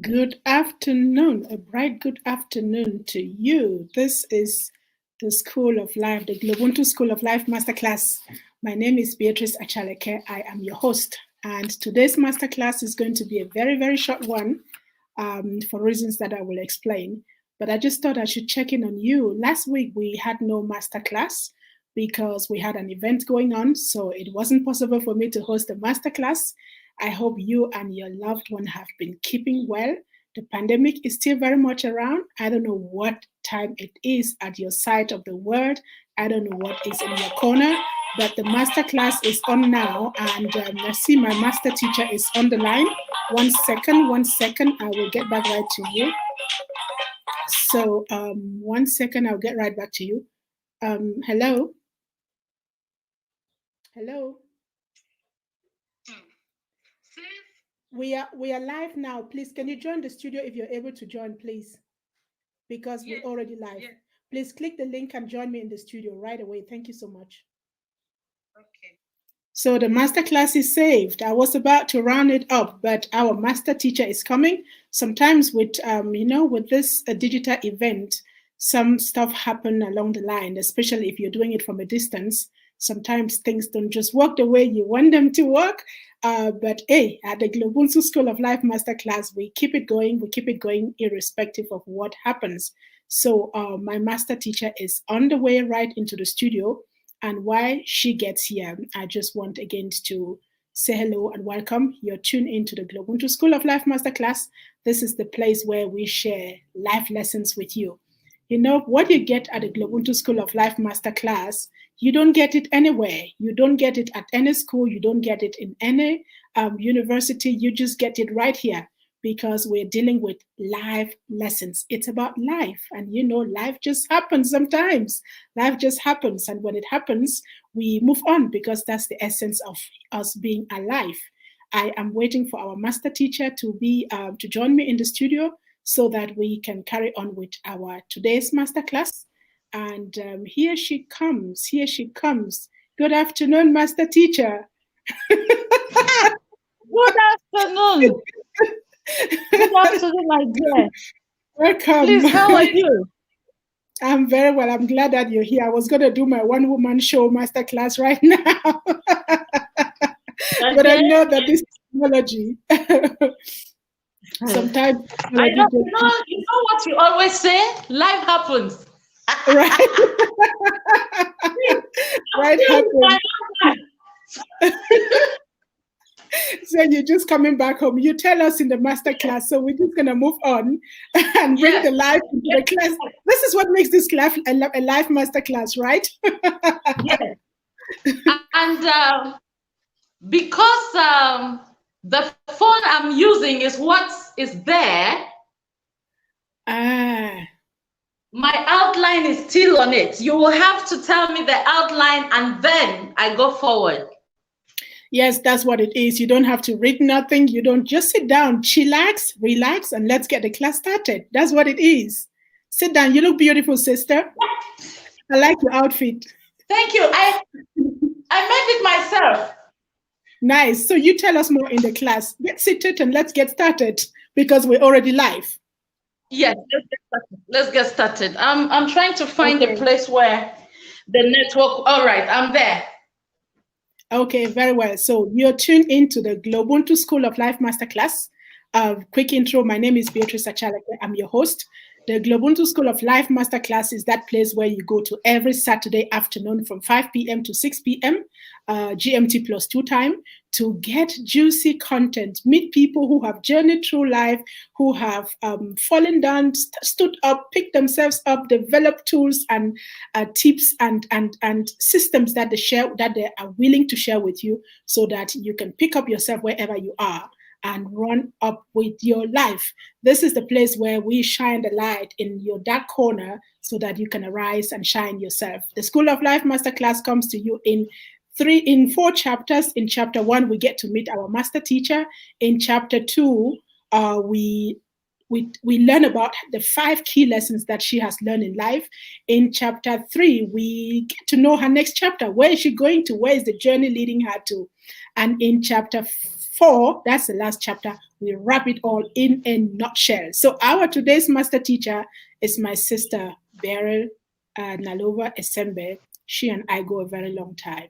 Good afternoon, a bright good afternoon to you. This is the School of Life, the GloBUNTU School of Life Masterclass. My name is Beatrice Achaleke. I am your host. And today's masterclass is going to be a very, very short one for reasons that I will explain. But I just thought I should check in on you. Last week, we had no masterclass because we had an event going on. So it wasn't possible for me to host a masterclass. I hope you and your loved one have been keeping well. The pandemic is still very much around. I don't know what time it is at your side of the world. I don't know what is in your corner, but the masterclass is on now. And I see my master teacher is on the line. 1 second, I will get back right to you. So 1 second, I'll get right back to you. Hello? Hello? We are live now. Please, can you join the studio if you're able to join, please? Because we're already live. Yeah. Please click the link and join me in the studio right away. Thank you so much. Okay. So the masterclass is saved. I was about to round it up, but our master teacher is coming. Sometimes with, with this digital event, some stuff happen along the line, especially if you're doing it from a distance. Sometimes things don't just work the way you want them to work. But hey, at the GloBUNTU School of Life Masterclass, we keep it going irrespective of what happens. So my master teacher is on the way right into the studio. And while she gets here, I just want again to say hello and welcome. You're tuned into the GloBUNTU School of Life Masterclass. This is the place where we share life lessons with you. You know, what you get at the GloBUNTU School of Life Masterclass, you don't get it anywhere. You don't get it at any school. You don't get it in any university. You just get it right here because we're dealing with life lessons. It's about life. And you know, life just happens sometimes. Life just happens. And when it happens, we move on because that's the essence of us being alive. I am waiting for our master teacher to join me in the studio so that we can carry on with our today's masterclass. And here she comes. Good afternoon, master teacher. Good afternoon. Good afternoon, my dear. Welcome. Please, how are you? I'm very well. I'm glad that you're here. I was going to do my one-woman show masterclass right now. But I know that this technology... Sometimes you know what you always say? Life happens. Right. Right happens. So you're just coming back home. You tell us in the master class, so we're just gonna move on and bring the life into the class. This is what makes this life a life master class, right? Yes. And because the phone I'm using is what is there. My outline is still on it. You will have to tell me the outline and then I go forward. Yes, that's what it is. You don't have to read nothing. You don't just sit down, chillax, relax, and let's get the class started. That's what it is. Sit down. You look beautiful, sister. I like your outfit. Thank you. I made it myself. Nice. So you tell us more in the class. Get seated and let's get started because we're already live. Yes, let's get started. I'm trying to find a place where the network. All right, I'm there. Okay, very well. So you're tuned into the GloBUNTU School of Life Masterclass. Quick intro. My name is Beatrice Achaleke. I'm your host. The GloBUNTU School of Life Masterclass is that place where you go to every Saturday afternoon from 5 p.m. to 6 p.m. GMT +2 time to get juicy content, meet people who have journeyed through life, who have fallen down, stood up, picked themselves up, developed tools and tips and systems that they are willing to share with you so that you can pick up yourself wherever you are and run up with your life. This is the place where we shine the light in your dark corner so that you can arise and shine yourself. The School of Life Masterclass comes to you in 4 chapters. In chapter 1, we get to meet our master teacher. In chapter 2, we learn about the 5 key lessons that she has learned in life. In chapter 3, we get to know her next chapter. Where is she going to? Where is the journey leading her to? And in chapter 4, that's the last chapter, we wrap it all in a nutshell. So our today's master teacher is my sister, Beryl Nalova Esembe. She and I go a very long time.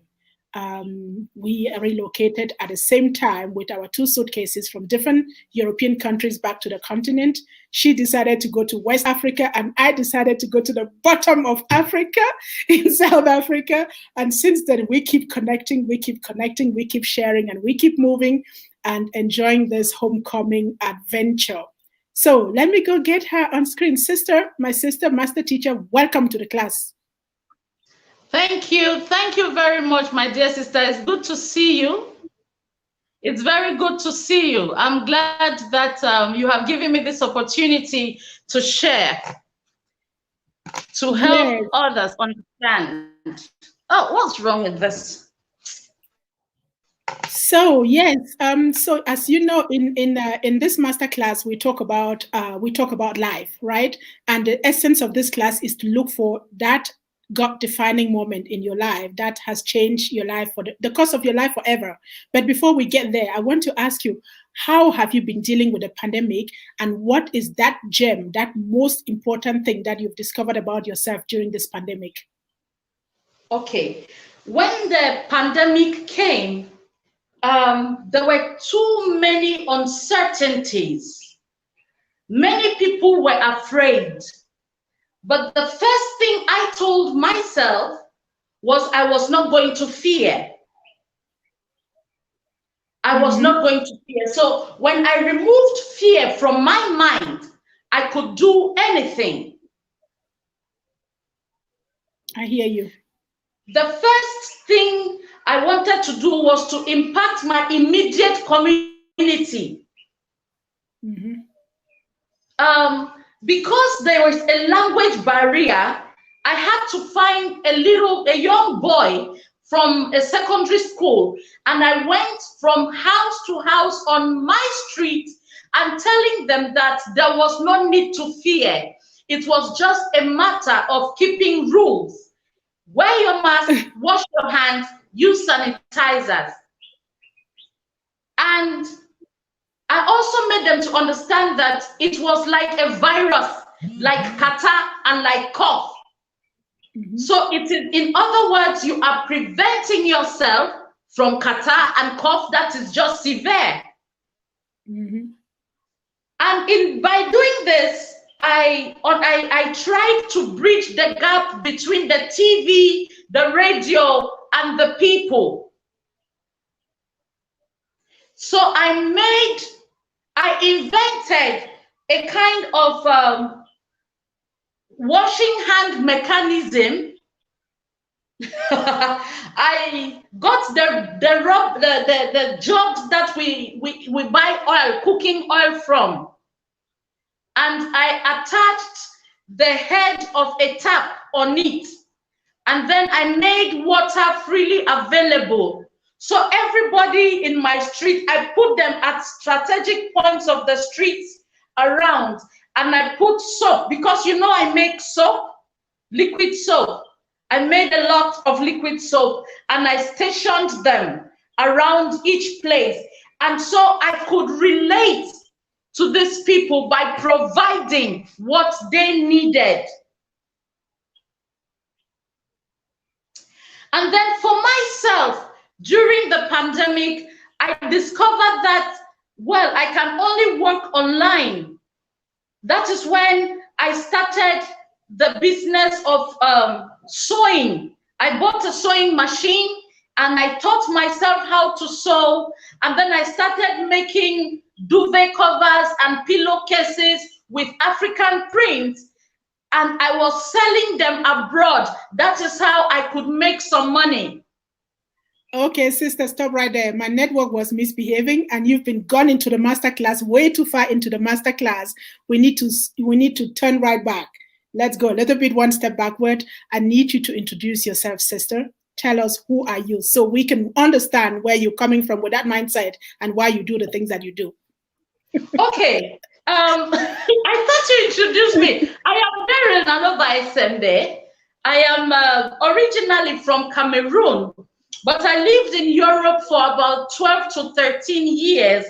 We relocated at the same time with our 2 suitcases from different European countries back to the continent. She decided to go to West Africa, and I decided to go to the bottom of Africa in South Africa. And since then, we keep connecting, we keep sharing, and we keep moving and enjoying this homecoming adventure. So let me go get her on screen. My sister, master teacher, welcome to the class. Thank you. Thank you very much, my dear sister. It's good to see you. It's very good to see you. I'm glad that you have given me this opportunity to share, to help others understand. Oh, what's wrong with this? So yes, so as you know, in this masterclass, we talk about life, right? And the essence of this class is to look for that God-defining moment in your life that has changed your life for the course of your life forever. But before we get there, I want to ask you, how have you been dealing with the pandemic, and what is that gem, that most important thing that you've discovered about yourself during this pandemic? Okay, when the pandemic came, there were too many uncertainties. Many people were afraid. But the first thing I told myself was I was not going to fear. I was not going to fear. So when I removed fear from my mind, I could do anything. I hear you. The first thing I wanted to do was to impact my immediate community. Because there was a language barrier, I had to find a young boy from a secondary school, and I went from house to house on my street and telling them that there was no need to fear. It was just a matter of keeping rules. Wear your mask, wash your hands, use sanitizers. And I also made them to understand that it was like a virus, like catarrh and like cough. So it is, in other words, you are preventing yourself from catarrh and cough that is just severe. And by doing this, I tried to bridge the gap between the TV, the radio, and the people. So I invented a kind of washing hand mechanism. I got the jugs that we buy oil, cooking oil from, and I attached the head of a tap on it, and then I made water freely available. So everybody in my street, I put them at strategic points of the streets around, and I put soap, because you know I make soap, liquid soap. I made a lot of liquid soap, and I stationed them around each place. And so I could relate to these people by providing what they needed. And then for myself, during the pandemic, I discovered that, well, I can only work online. That is when I started the business of sewing. I bought a sewing machine, and I taught myself how to sew. And then I started making duvet covers and pillowcases with African print, and I was selling them abroad. That is how I could make some money. Okay, sister, stop right there. My network was misbehaving, and you've been gone into the masterclass, way too far into the masterclass. We need to turn right back. Let's go a little bit, one step backward. I need you to introduce yourself, sister. Tell us, who are you, so we can understand where you're coming from with that mindset and why you do the things that you do. Okay. I thought you introduced me. I am Beryl Nalova Esembe. I am originally from Cameroon, But I lived in Europe for about 12 to 13 years.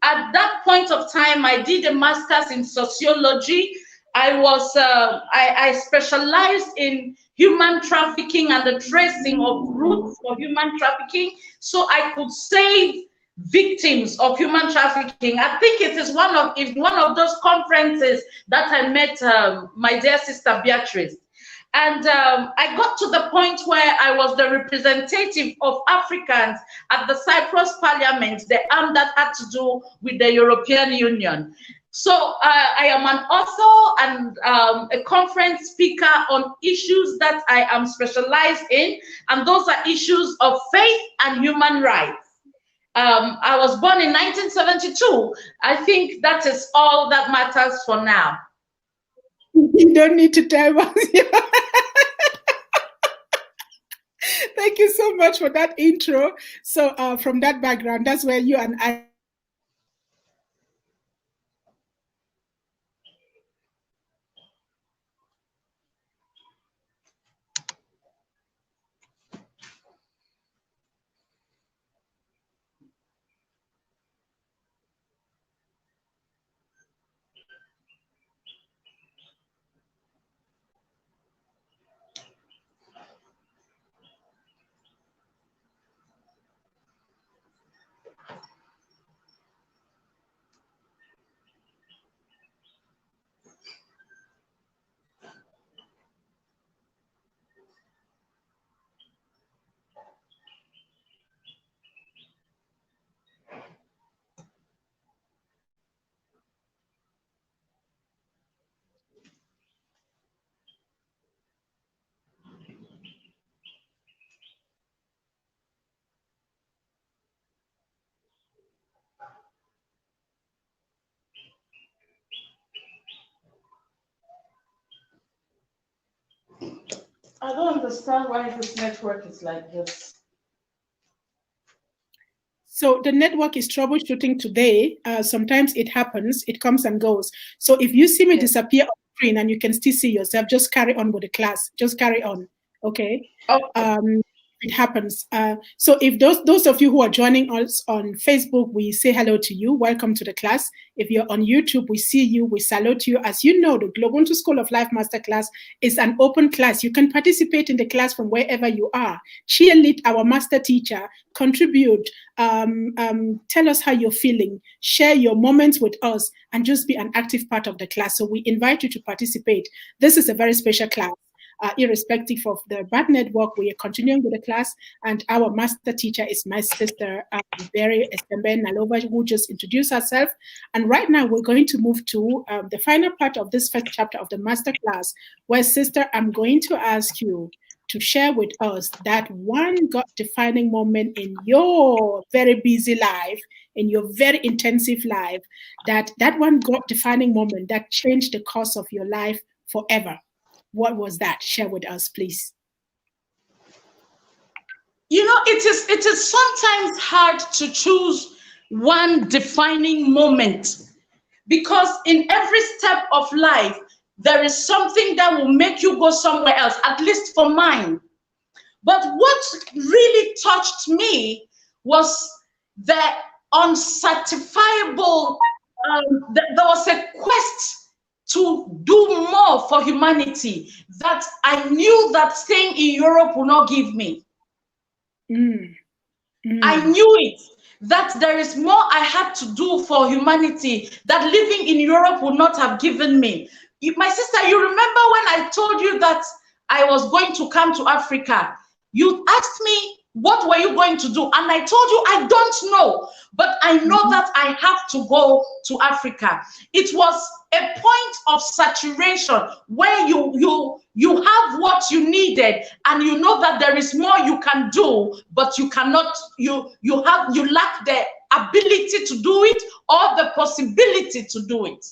At that point of time, I did a master's in sociology. I specialized in human trafficking and the tracing of roots for human trafficking, so I could save victims of human trafficking. I think it is one of those conferences that I met my dear sister Beatrice. And I got to the point where I was the representative of Africans at the Cyprus Parliament, the arm that had to do with the European Union. So I am an author and a conference speaker on issues that I am specialized in, and those are issues of faith and human rights. I was born in 1972. I think that is all that matters for now. You don't need to tell us. Thank you so much for that intro. So from that background, that's where you and I don't understand why this network is like this. So the network is troubleshooting today. Sometimes it happens, it comes and goes. So if you see me disappear on the screen and you can still see yourself, just carry on with the class. Just carry on, okay? It happens. So if those of you who are joining us on Facebook, we say hello to you. Welcome to the class. If you're on YouTube, we see you. We salute you. As you know, the GloBUNTU School of Life Masterclass is an open class. You can participate in the class from wherever you are. Cheerlead our master teacher. Contribute. Tell us how you're feeling. Share your moments with us and just be an active part of the class. So we invite you to participate. This is a very special class. Irrespective of the bad network, we are continuing with the class, and our master teacher is my sister, Beryl Nalova, who just introduced herself. And right now, we're going to move to the final part of this first chapter of the master class, where, sister, I'm going to ask you to share with us that one God-defining moment in your very busy life, in your very intensive life, that one God-defining moment that changed the course of your life forever. What was that? Share with us, please. You know, it is sometimes hard to choose one defining moment, because in every step of life, there is something that will make you go somewhere else, at least for mine. But what really touched me was the uncertifiable, there was a quest to do more for humanity that I knew that staying in Europe would not give me. I knew it, that there is more I had to do for humanity that living in Europe would not have given me. My sister, you remember when I told you that I was going to come to Africa? You asked me, what were you going to do? And I told you, I don't know, but I know that I have to go to Africa. It was a point of saturation where you have what you needed, and you know that there is more you can do, but you cannot, you lack the ability to do it or the possibility to do it.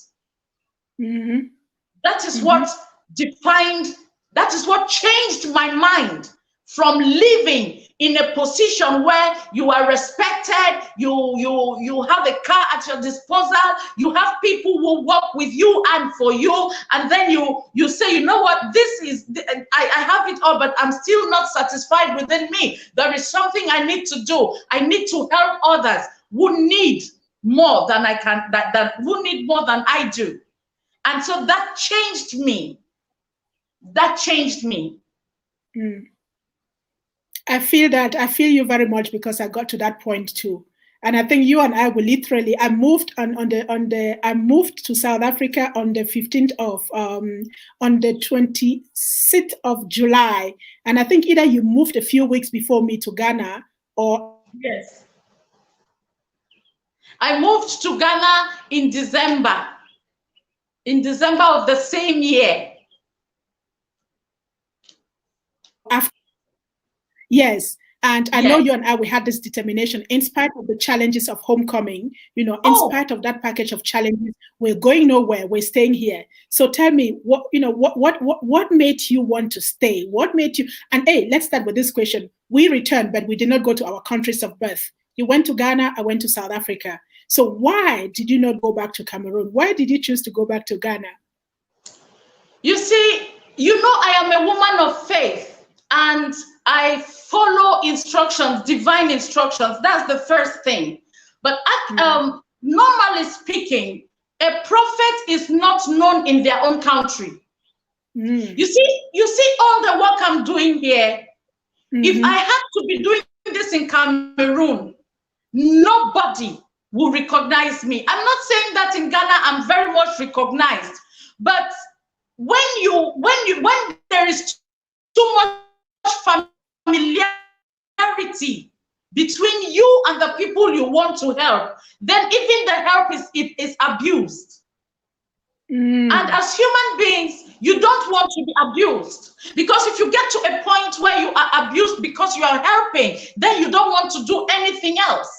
That is what defined, that is what changed my mind from living in a position where you are respected, you have a car at your disposal, you have people who work with you and for you, and then you say, you know what, this is, I have it all, but I'm still not satisfied within me. There is something I need to do. I need to help others who need more than I can, that who need more than I do. And so that changed me. That changed me. Mm. I feel you very much, because I got to that point too. And I think you and I will literally, I moved I moved to South Africa on the 15th of, on the 26th of July. And I think either you moved a few weeks before me to Ghana, or. Yes. I moved to Ghana in December of the same year. After, yes. And I know you and I, we had this determination, in spite of the challenges of homecoming, you know, in spite of that package of challenges, we're going nowhere, we're staying here. So tell me, what made you want to stay? What made you, and hey, let's start with this question. We returned, but we did not go to our countries of birth. You went to Ghana, I went to South Africa. So why did you not go back to Cameroon? Why did you choose to go back to Ghana? You see, you know, I am a woman of faith, and I follow instructions, divine instructions. That's the first thing. But normally speaking, a prophet is not known in their own country. You see all the work I'm doing here. If I had to be doing this in Cameroon, nobody will recognize me. I'm not saying that in Ghana I'm very much recognized, but when there is too much familiarity between you and the people you want to help, then even the help is abused. And as human beings, you don't want to be abused, because if you get to a point where you are abused because you are helping, then you don't want to do anything else.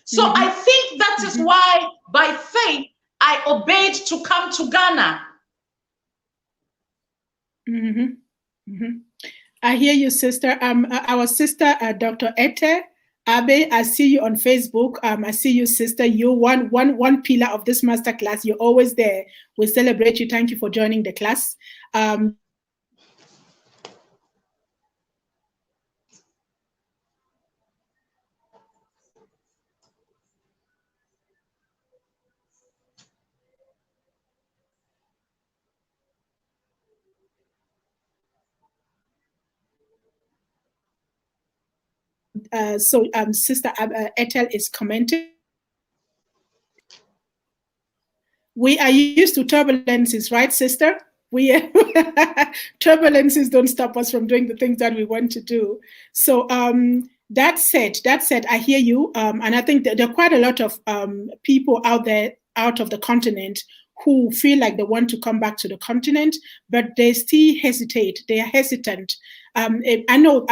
So I think that is why, by faith, I obeyed to come to Ghana. I hear you, sister. Our sister, Dr. Ete Abe, I see you on Facebook. I see you, sister. You're one pillar of this masterclass. You're always there. We celebrate you. Thank you for joining the class. Sister Ethel is commenting. We are used to turbulences, right, sister? Turbulences don't stop us from doing the things that we want to do. So that said, I hear you, and I think that there are quite a lot of people out there, out of the continent, who feel like they want to come back to the continent, but they still hesitate. They are hesitant. I know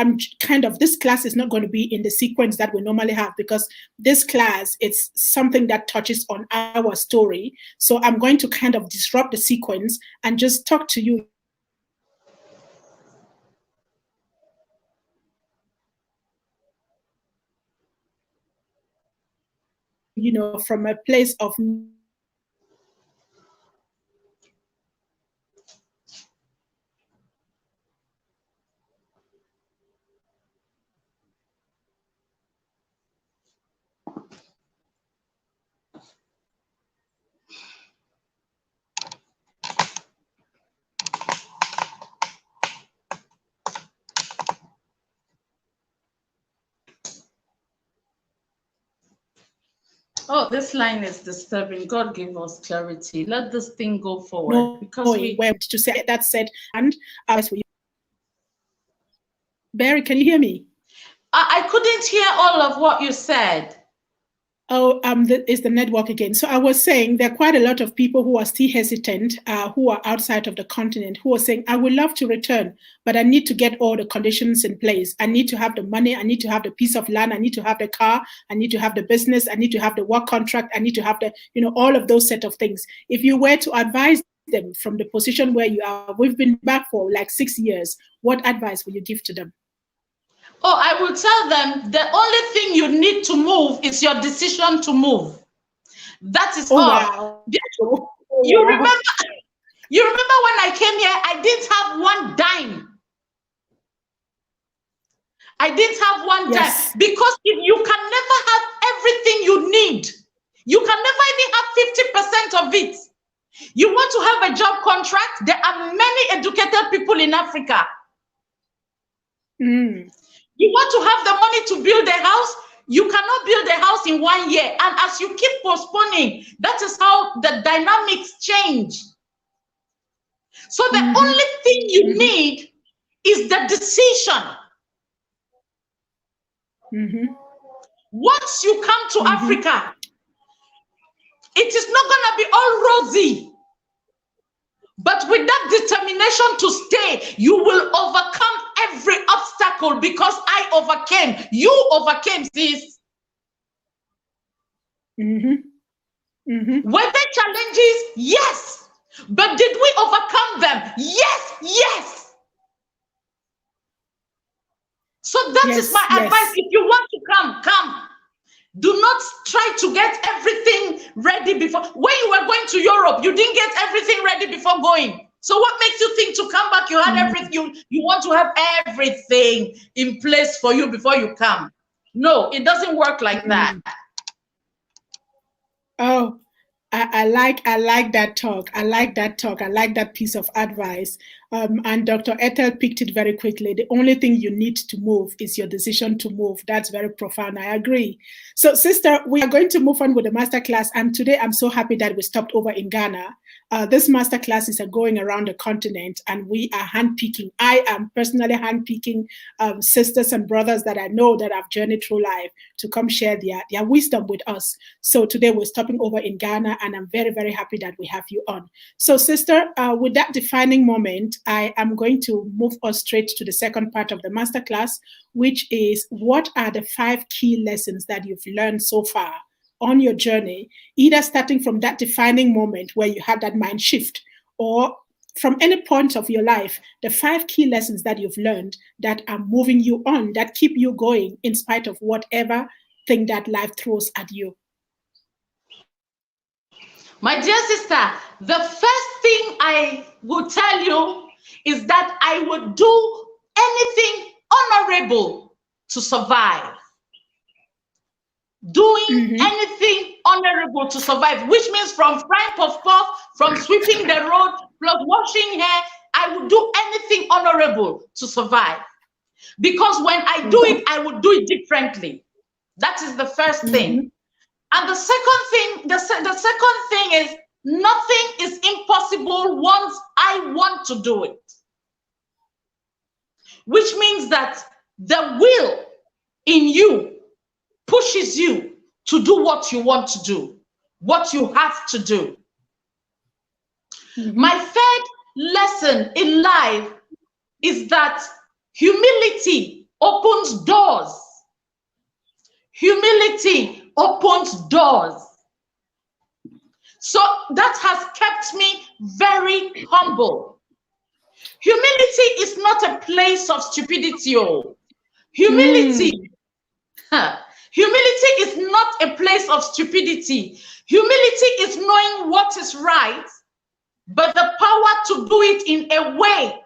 this class is not going to be in the sequence that we normally have, because this class, it's something that touches on our story. So I'm going to kind of disrupt the sequence and just talk to you. You know, from a place of oh, this line is disturbing. God give us clarity. Let this thing go forward, because we to say that said, and Barry, can you hear me? I couldn't hear all of what you said. Oh, it's the network again. So I was saying there are quite a lot of people who are still hesitant, who are outside of the continent, who are saying, I would love to return, but I need to get all the conditions in place. I need to have the money. I need to have the piece of land. I need to have the car. I need to have the business. I need to have the work contract. I need to have the, all of those set of things. If you were to advise them from the position where you are, we've been back for like 6 years. what advice will you give to them? Oh, I will tell them the only thing you need to move is your decision to move. That is all. Wow. You remember when I came here, I didn't have one dime. I didn't have one dime because if you can never have everything you need, you can never even have 50% of it. You want to have a job contract? There are many educated people in Africa. You want to have the money to build a house? You cannot build a house in 1 year. And as you keep postponing, that is how the dynamics change. So the only thing you need is the decision. Once you come to Africa, it is not going to be all rosy. But with that determination to stay, you will overcome every obstacle because I overcame. You overcame this. Were there challenges? Yes. But did we overcome them? Yes. So that is my advice. If you want to come. Do not try to get everything ready before. When you were going to Europe, you didn't get everything ready before going. So what makes you think to come back? You had everything. You want to have everything in place for you before you come. No, it doesn't work like that. Oh, I like that talk. I like that piece of advice. And Dr. Ethel picked it very quickly. The only thing you need to move is your decision to move. That's very profound. I agree. So, sister, we are going to move on with the masterclass. And today I'm so happy that we stopped over in Ghana. This masterclass is going around the continent, and we are handpicking. I am personally handpicking sisters and brothers that I know that have journeyed through life to come share their wisdom with us. So today we're stopping over in Ghana, and I'm very, very happy that we have you on. So, sister, with that defining moment, I am going to move us straight to the second part of the masterclass, which is what are the 5 key lessons that you've learned so far on your journey, either starting from that defining moment where you had that mind shift, or from any point of your life, the 5 key lessons that you've learned that are moving you on, that keep you going in spite of whatever thing that life throws at you. My dear sister, the first thing I will tell you is that I would do anything honorable to survive. Doing anything honorable to survive, which means from frying puff-puff, from sweeping the road, plus washing hair, I would do anything honorable to survive. Because when I do it, I would do it differently. That is the first thing. And the second thing is nothing is impossible once I want to do it. Which means that the will in you pushes you to do what you want to do, what you have to do. My third lesson in life is that humility opens doors. Humility opens doors. So that has kept me very humble. Humility is not a place of stupidity. Humility is not a place of stupidity. Humility is knowing what is right, but the power to do it in a way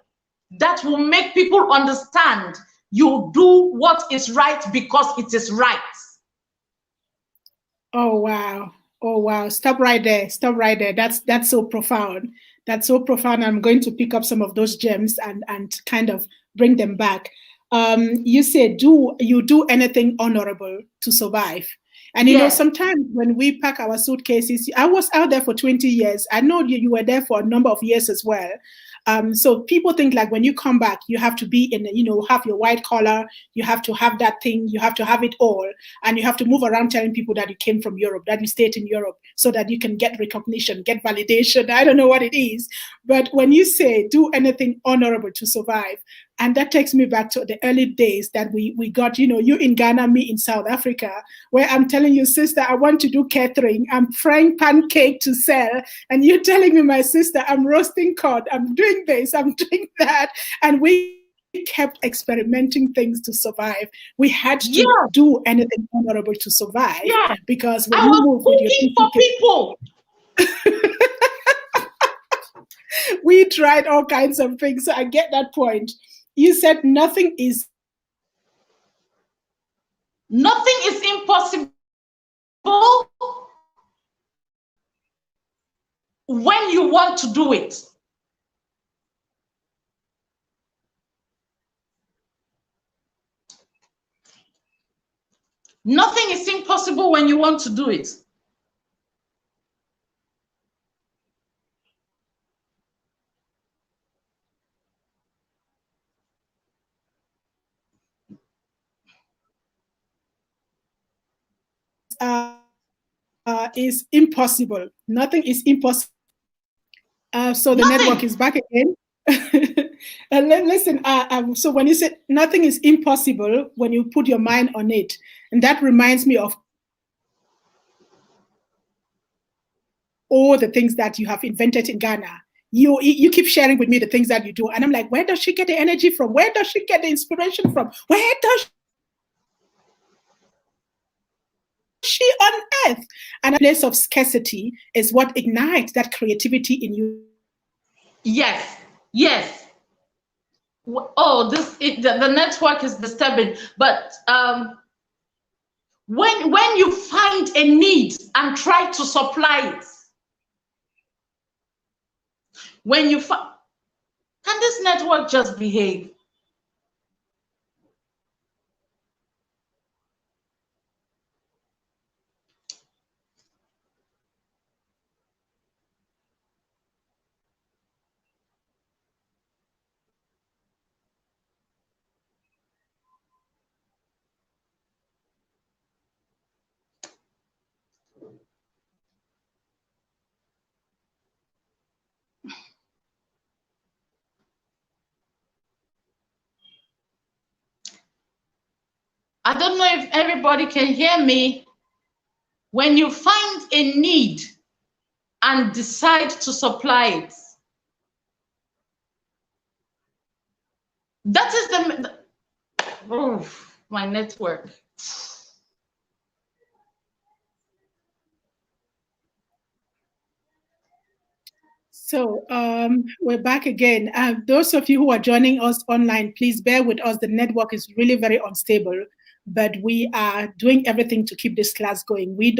that will make people understand you do what is right because it is right. Oh, wow. Oh, wow. Stop right there. Stop right there. That's so profound. That's so profound. I'm going to pick up some of those gems and kind of bring them back. You said, you do anything honorable to survive. And, you know, sometimes when we pack our suitcases, I was out there for 20 years. I know you were there for a number of years as well. So people think like when you come back, you have to be in, have your white collar, you have to have that thing, you have to have it all. And you have to move around telling people that you came from Europe, that you stayed in Europe so that you can get recognition, get validation. I don't know what it is. But when you say do anything honorable to survive, and that takes me back to the early days that we got, you in Ghana, me in South Africa, where I'm telling you, sister, I want to do catering. I'm frying pancake to sell. And you're telling me, my sister, I'm roasting cod. I'm doing this, I'm doing that. And we kept experimenting things to survive. We had to do anything honorable to survive, because when you move with your people, we tried all kinds of things. So I get that point. You said nothing is impossible when you want to do it. Nothing is impossible when you want to do it. Is impossible. Nothing is impossible. So the network is back again. Listen, so when you say nothing is impossible, when you put your mind on it, and that reminds me of all the things that you have invented in Ghana. You keep sharing with me the things that you do, and I'm like, where does she get the energy from? Where does she get the inspiration from? Where does she on earth? And a place of scarcity is what ignites that creativity in you. Yes. Oh, the network is disturbing. But when you find a need and try to supply it, can this network just behave? I don't know if everybody can hear me. When you find a need and decide to supply it, that is my network. So we're back again. Those of you who are joining us online, please bear with us. The network is really very unstable, but we are doing everything to keep this class going. We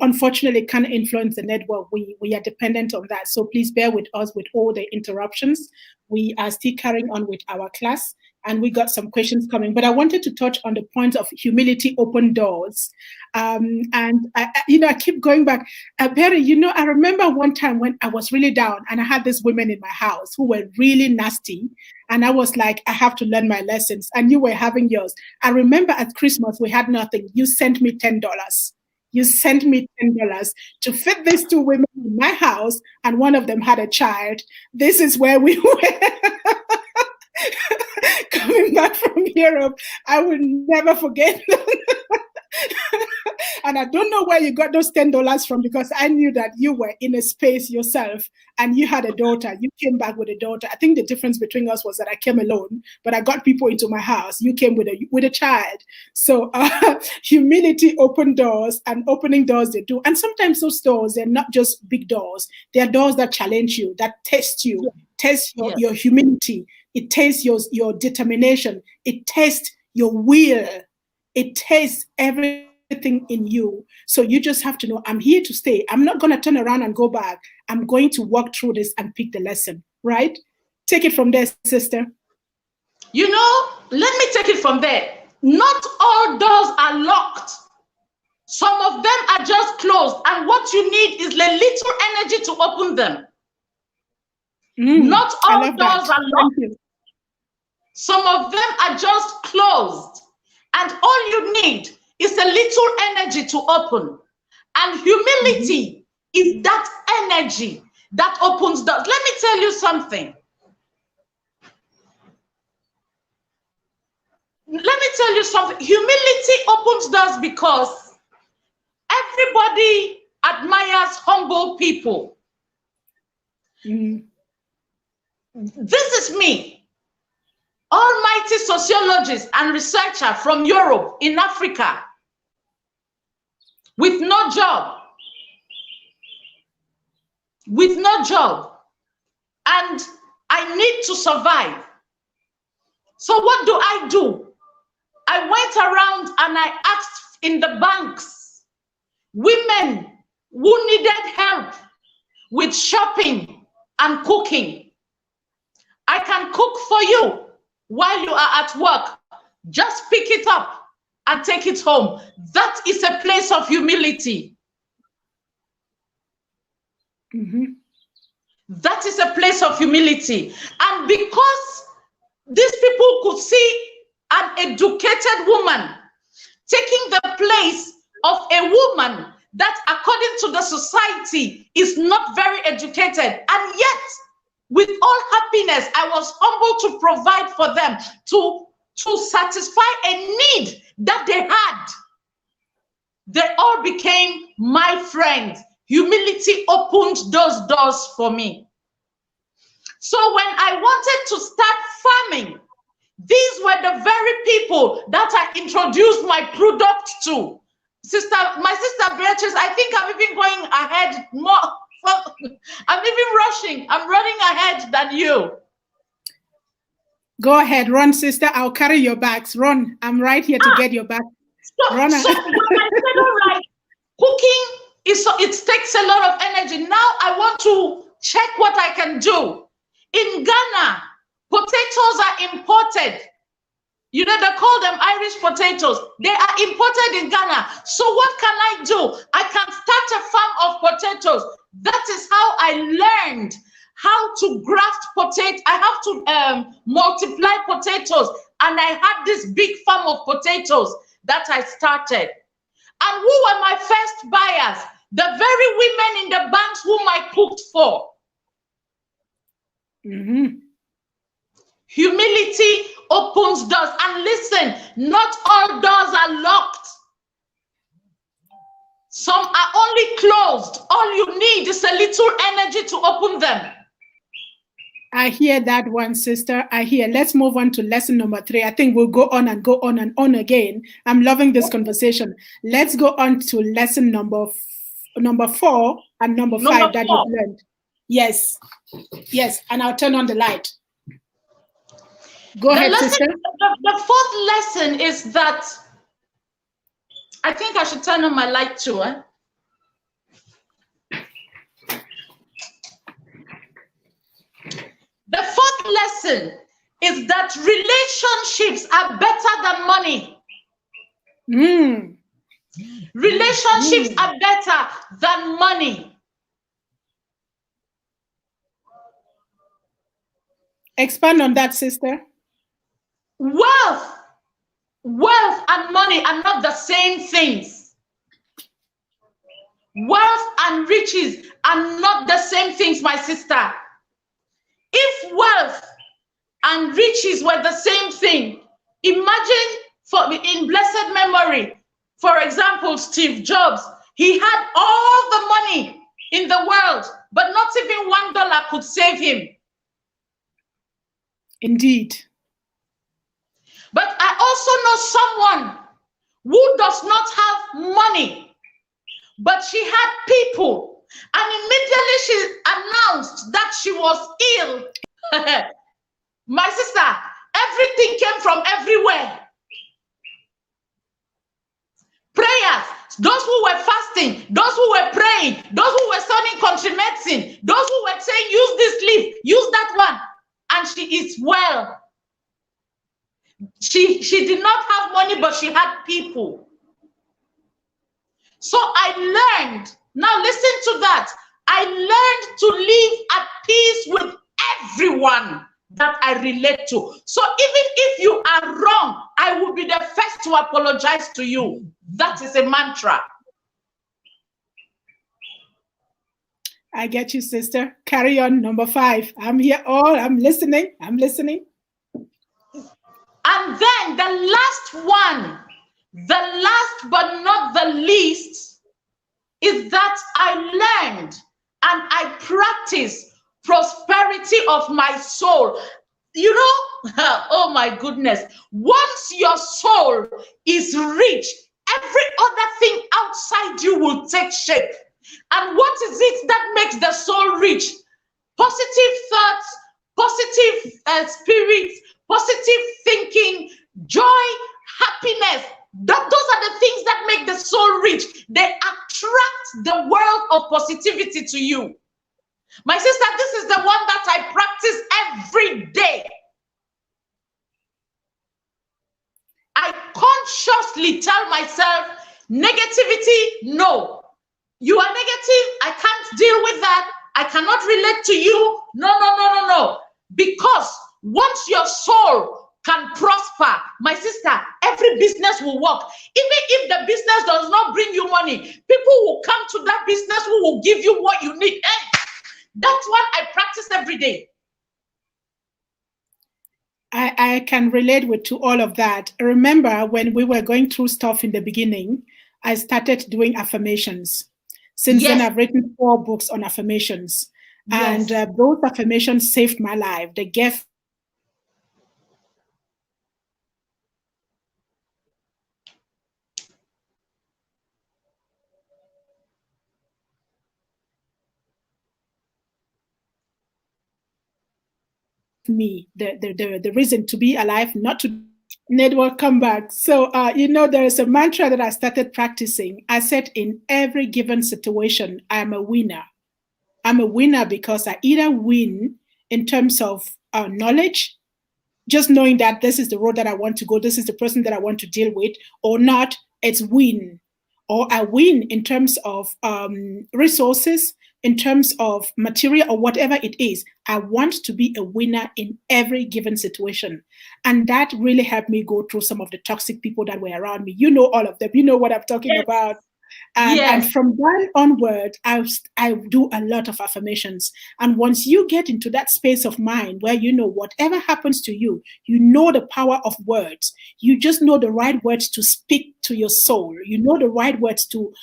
unfortunately can't influence the network. We are dependent on that. So please bear with us with all the interruptions. We are still carrying on with our class, and we got some questions coming. But I wanted to touch on the point of humility open doors. And I keep going back. Beryl, I remember one time when I was really down and I had these women in my house who were really nasty. And I was like, I have to learn my lessons. And you were having yours. I remember at Christmas, we had nothing. You sent me $10. You sent me $10 to fit these two women in my house, and one of them had a child. This is where we were. Coming back from Europe, I will never forget. And I don't know where you got those $10 from, because I knew that you were in a space yourself and you had a daughter. You came back with a daughter. I think the difference between us was that I came alone, but I got people into my house. You came with a child. So humility opened doors, and opening doors they do. And sometimes those doors, they're not just big doors. They're doors that challenge you, that test you, test your humility. It tests your determination. It tests your will. It tastes everything in you. So you just have to know, I'm here to stay. I'm not going to turn around and go back. I'm going to walk through this and pick the lesson, right? Take it from there, sister. Let me take it from there. Not all doors are locked. Some of them are just closed. And what you need is a little energy to open them. Not all doors are locked. Some of them are just closed. And all you need is a little energy to open. And humility is that energy that opens doors. Let me tell you something. Humility opens doors because everybody admires humble people. This is me. almighty sociologist and researcher from Europe in Africa with no job. With no job. And I need to survive. So what do? I went around and I asked in the banks, women who needed help with shopping and cooking. I can cook for you while you are at work. Just pick it up and take it home. That is a place of humility. That is a place of humility. And because these people could see an educated woman taking the place of a woman that, according to the society, is not very educated, and yet, with all happiness, I was humble to provide for them, to satisfy a need that they had. They all became my friends. Humility opened those doors for me. So when I wanted to start farming, these were the very people that I introduced my product to. My sister Beatrice, I think I'm even going ahead more. I'm even rushing. I'm running ahead than you. Go ahead, run, sister. I'll carry your bags. Run. I'm right here to get your bags. So when I said, all right, cooking it takes a lot of energy. Now I want to check what I can do. In Ghana, potatoes are imported. You know, they call them Irish potatoes. They are imported in Ghana. So what can I do? I can start a farm of potatoes. That is how I learned how to graft potatoes. I have to multiply potatoes. And I had this big farm of potatoes that I started. And who were my first buyers? The very women in the banks whom I cooked for. Humility opens doors. And listen, not all doors are locked. Some are only closed. All you need is a little energy to open them. I hear that one, sister. I hear. Let's move on to lesson number 3. I think we'll go on and go on and on again. I'm loving this conversation. Let's go on to lesson number 4 and number 5 that you've learned. Yes. Yes. And I'll turn on the light. Go ahead, sister. The 4th lesson is that I think I should turn on my light too. The 4th lesson is that relationships are better than money. Relationships are better than money. Expand on that, sister. Wealth and money are not the same things. Wealth and riches are not the same things, my sister. If wealth and riches were the same thing, imagine in blessed memory, for example, Steve Jobs, he had all the money in the world, but not even $1 could save him. Indeed. But I also know someone who does not have money, but she had people, and immediately she announced that she was ill. My sister, everything came from everywhere. Prayers, those who were fasting, those who were praying, those who were studying country medicine, those who were saying, use this leaf, use that one, and she is well. She did not have money, but she had people. So I learned, now listen to that, I learned to live at peace with everyone that I relate to. So even if you are wrong, I will be the first to apologize to you. That is a mantra. I get you, sister. Carry on, number 5. I'm here. I'm listening. I'm listening. And then the last one, the last but not the least, is that I learned and I practice prosperity of my soul. You know, oh my goodness, once your soul is rich, every other thing outside you will take shape. And what is it that makes the soul rich? Positive thoughts, positive spirits, positive thinking, joy, happiness. Those are the things that make the soul rich. They attract the world of positivity to you. My sister, this is the one that I practice every day. I consciously tell myself, negativity, no. You are negative, I can't deal with that. I cannot relate to you. No. Because once your soul can prosper, my sister, every business will work. Even if the business does not bring you money, people will come to that business who will give you what you need. That's what I practice every day. I can relate to all of that. Remember when we were going through stuff in the beginning, I started doing affirmations. Since then, I've written 4 books on affirmations. And those affirmations saved my life. They gave me the reason to be alive, not to network come back. So, there is a mantra that I started practicing. I said, in every given situation, I'm a winner. I'm a winner because I either win in terms of knowledge, just knowing that this is the road that I want to go, this is the person that I want to deal with, or not, it's win. Or I win in terms of resources, in terms of material, or whatever it is. I want to be a winner in every given situation. And that really helped me go through some of the toxic people that were around me. You know all of them. You know what I'm talking about. And from then onward, I do a lot of affirmations. And once you get into that space of mind where whatever happens to you, you know the power of words. You just know the right words to speak to your soul. You know the right words to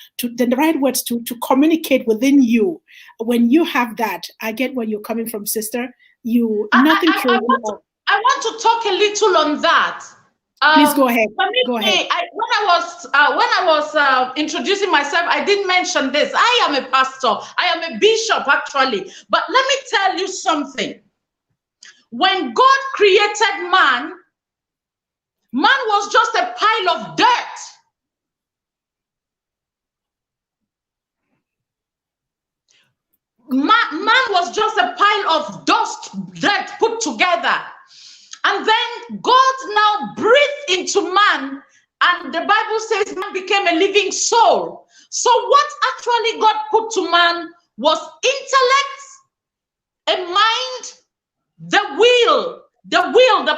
communicate within you. When you have that, I get where you're coming from, sister. I want to talk a little on that. Please go ahead. Go ahead. When I was introducing myself, I didn't mention this. I am a pastor. I am a bishop, actually. But let me tell you something. When God created man was just a pile of dirt. Man was just a pile of dust, dirt put together. And then God now breathed into man, and the Bible says man became a living soul. So what actually God put to man was intellect, a mind, the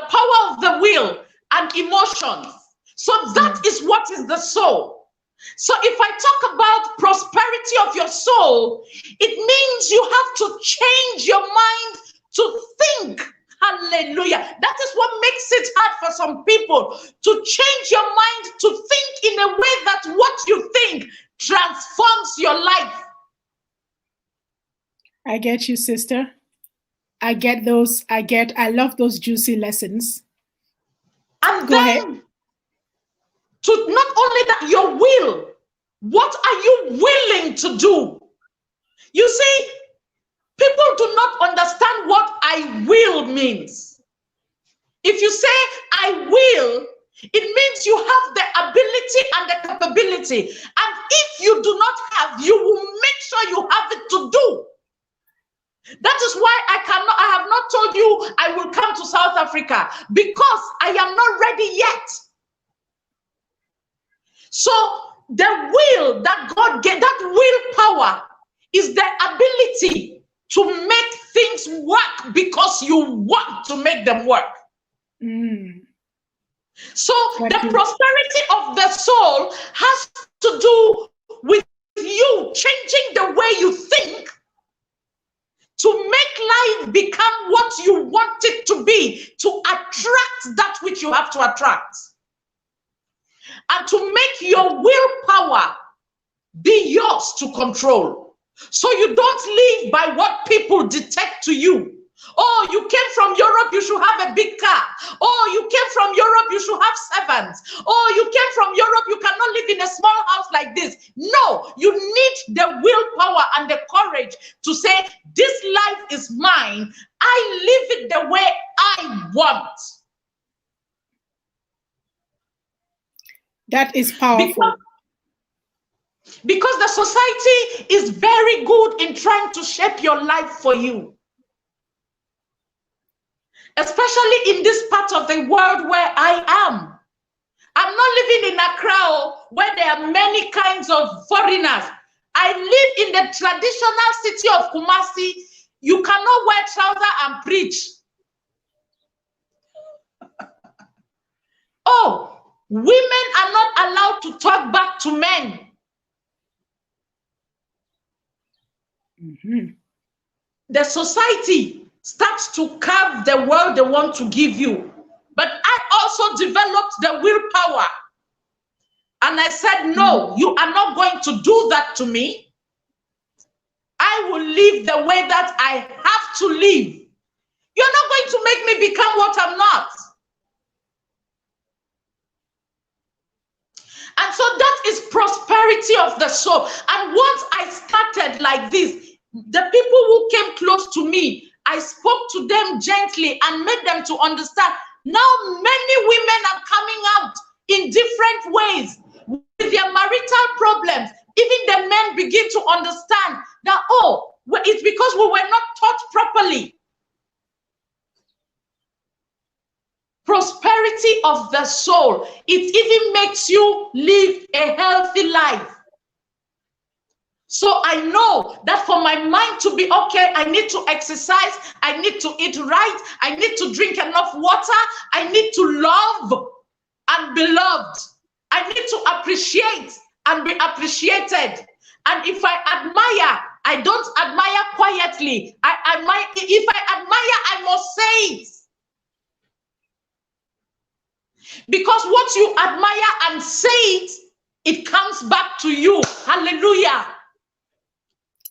power of the will, and emotions. So that is what is the soul. So if I talk about prosperity of your soul, it means you have to change your mind to think. Hallelujah. That is what makes it hard for some people to change your mind to think in a way that what you think transforms your life. I get you, sister. I get those. I love those juicy lessons. And go ahead. To not only that, your will. What are you willing to do? You see, people do not understand what I will means. If you say I will, it means you have the ability and the capability. And if you do not have, you will make sure you have it to do. That is why I have not told you I will come to South Africa, because I am not ready yet. So the will that God gave, that willpower, is the ability to make things work because you want to make them work. So the prosperity of the soul has to do with you changing the way you think to make life become what you want it to be, to attract that which you have to attract, and to make your willpower be yours to control. So you don't live by what people dictate to you. Oh, you came from Europe, you should have a big car. Oh, you came from Europe, you should have servants. Oh, you came from Europe, you cannot live in a small house like this. No, you need the willpower and the courage to say, this life is mine. I live it the way I want. That is powerful. Because the society is very good in trying to shape your life for you. Especially in this part of the world where I am. I'm not living in Accra where there are many kinds of foreigners. I live in the traditional city of Kumasi. You cannot wear trousers and preach. Oh, women are not allowed to talk back to men. Mm-hmm. The society starts to carve the world they want to give you. But I also developed the willpower. And I said, no, you are not going to do that to me. I will live the way that I have to live. You're not going to make me become what I'm not. And so that is prosperity of the soul. And once I started like this, the people who came close to me, I spoke to them gently and made them to understand. Now many women are coming out in different ways with their marital problems. Even the men begin to understand that, oh, it's because we were not taught properly. Prosperity of the soul. It even makes you live a healthy life. So I know that for my mind to be okay, I need to exercise, I need to eat right, I need to drink enough water, I need to love and be loved. I need to appreciate and be appreciated. And if I admire, I don't admire quietly. I admire. If I admire, I must say it. Because what you admire and say it, it comes back to you. Hallelujah.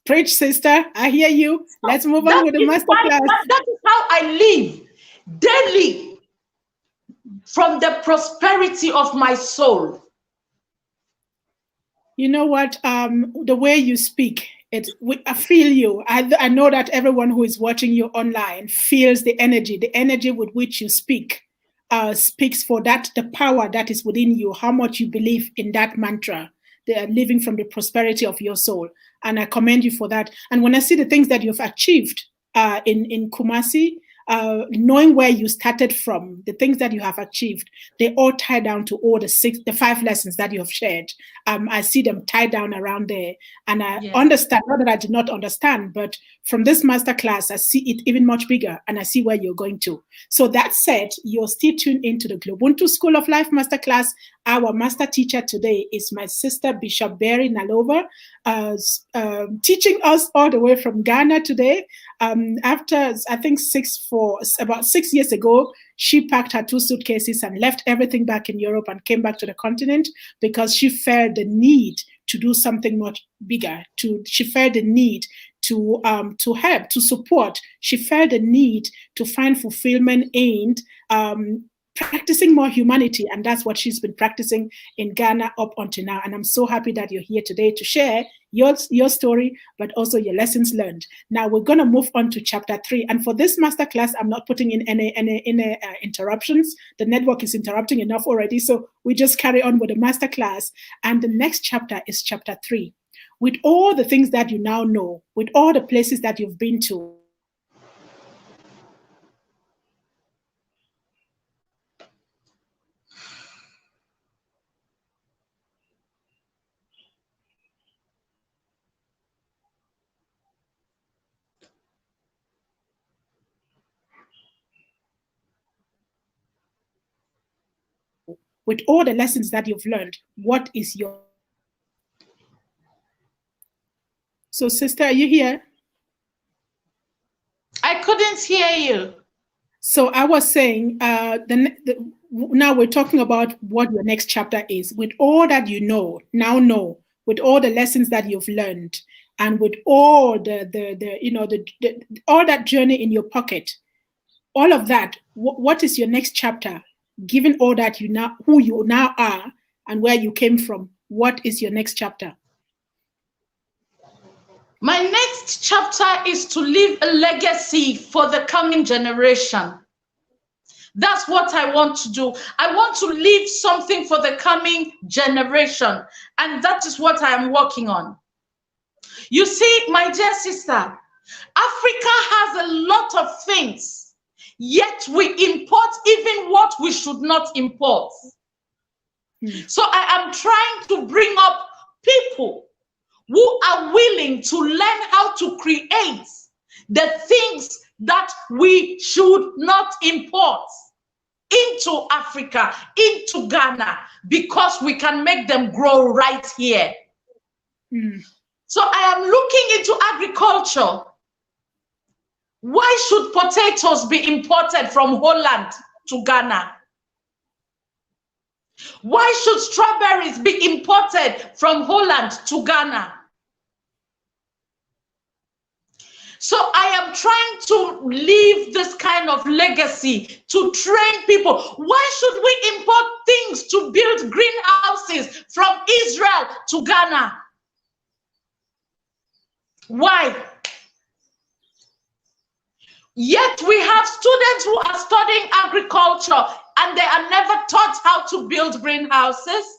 Preach, sister. I hear you. Let's move on with the masterclass. That is how I live daily from the prosperity of my soul. You know what? The way you speak, I feel you. I know that everyone who is watching you online feels the energy with which you speak. Speaks for that, the power that is within you, how much you believe in that mantra, the living from the prosperity of your soul. And I commend you for that. And when I see the things that you've achieved in Kumasi, knowing where you started from, the things that you have achieved, they all tie down to all the 5 lessons that you have shared. I see them tied down around there. And I understand, not that I did not understand, but from this masterclass, I see it even much bigger and I see where you're going to. So that said, you're still tuned into the GloBUNTU School of Life Masterclass. Our master teacher today is my sister, Bishop Beryl Nalova, teaching us all the way from Ghana today. After, I think, about 6 years ago, she packed her 2 suitcases and left everything back in Europe and came back to the continent because she felt the need to do something much bigger. She felt the need to help, to support. She felt the need to find fulfillment in practicing more humanity, and that's what she's been practicing in Ghana up until now. And I'm so happy that you're here today to share your story, but also your lessons learned. Now we're going to move on to chapter 3, and for this masterclass, I'm not putting in any interruptions. The network is interrupting enough already, so we just carry on with the masterclass. And the next chapter is chapter 3. With all the things that you now know, with all the places that you've been to, with all the lessons that you've learned, what is your... So, sister, are you here? I couldn't hear you. So I was saying, now we're talking about what your next chapter is. With all that you know, with all the lessons that you've learned, and with all all that journey in your pocket, all of that, what is your next chapter? Given all that who you now are and where you came from, what is your next chapter? My next chapter is to leave a legacy for the coming generation. That's what I want to do. I want to leave something for the coming generation, and that is what I am working on. You see, my dear sister, Africa has a lot of things, yet we import even what we should not import. So I am trying to bring up people who are willing to learn how to create the things that we should not import into Africa, into Ghana, because we can make them grow right here. So I am looking into agriculture. Why should potatoes be imported from Holland to Ghana? Why should strawberries be imported from Holland to Ghana? So I am trying to leave this kind of legacy to train people. Why should we import things to build greenhouses from Israel to Ghana? Why? Yet we have students who are studying agriculture and they are never taught how to build greenhouses.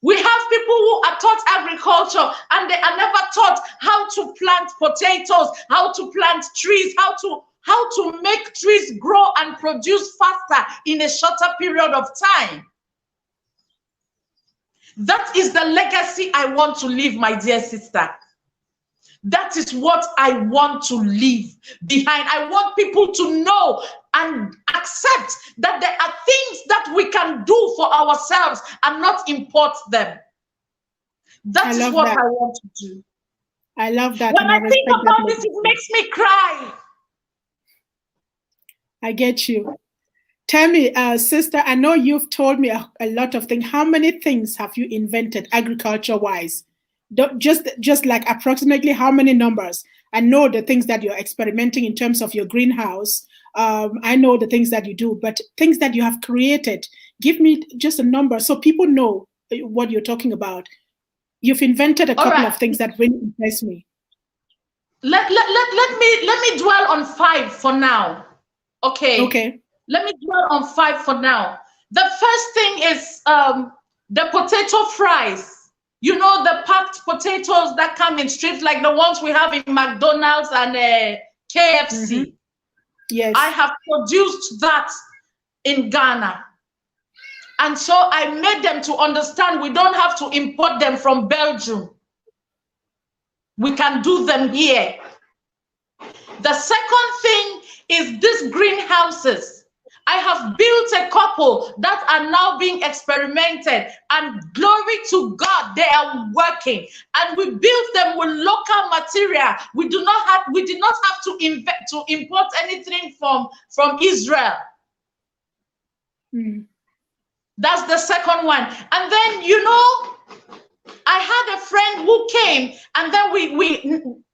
We have people who are taught agriculture and they are never taught how to plant potatoes, how to plant trees, how to make trees grow and produce faster in a shorter period of time. That is the legacy I want to leave, my dear sister. That is what I want to leave behind. I want people to know and accept that there are things that we can do for ourselves and not import them. That is what I want to do. I love that. When I think about this, it makes me cry. I get you. Tell me, sister, I know you've told me a lot of things. How many things have you invented agriculture-wise? Just like approximately how many numbers? I know the things that you're experimenting in terms of your greenhouse. I know the things that you do, but things that you have created, give me just a number so people know what you're talking about. You've invented a couple of things that really impress me. Let me dwell on 5 for now. Okay. Let me dwell on 5 for now. The first thing is the potato fries. You know, the packed potatoes that come in strips, like the ones we have in McDonald's and KFC. Yes. I have produced that in Ghana. And so I made them to understand we don't have to import them from Belgium. We can do them here. The second thing is these greenhouses. I have built a couple that are now being experimented, and glory to God, they are working. And we built them with local material. We did not have to import anything from Israel. That's the second one. And then, you know, I had a friend who came, and then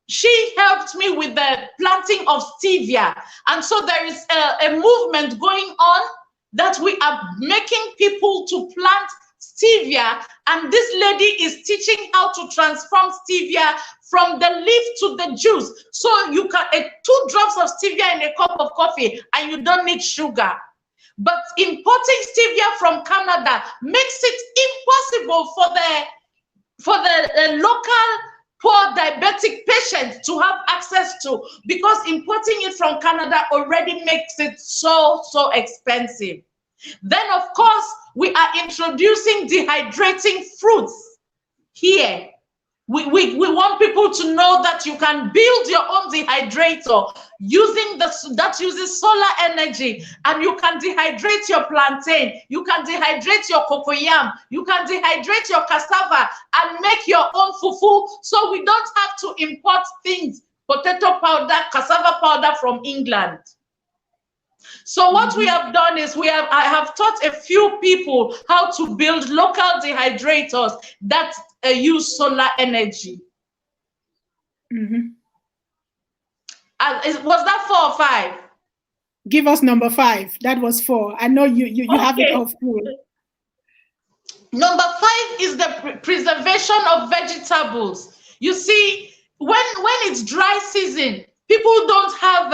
she helped me with the planting of stevia. And so there is a movement going on that we are making people to plant stevia. And this lady is teaching how to transform stevia from the leaf to the juice. So you can 2 drops of stevia in a cup of coffee and you don't need sugar. But importing stevia from Canada makes it impossible for the local poor diabetic patients to have access to, because importing it from Canada already makes it so expensive. Then, of course, we are introducing dehydrating fruits here. We want people to know that you can build your own dehydrator that uses solar energy, and you can dehydrate your plantain, you can dehydrate your cocoyam, you can dehydrate your cassava and make your own fufu. So we don't have to import things, potato powder, cassava powder from England. So what we have done is I have taught a few people how to build local dehydrators that use solar energy. Was that 4 or 5? Give us number 5. That was 4. I know you have it off full. Number 5 is the preservation of vegetables. You see, when it's dry season, people don't have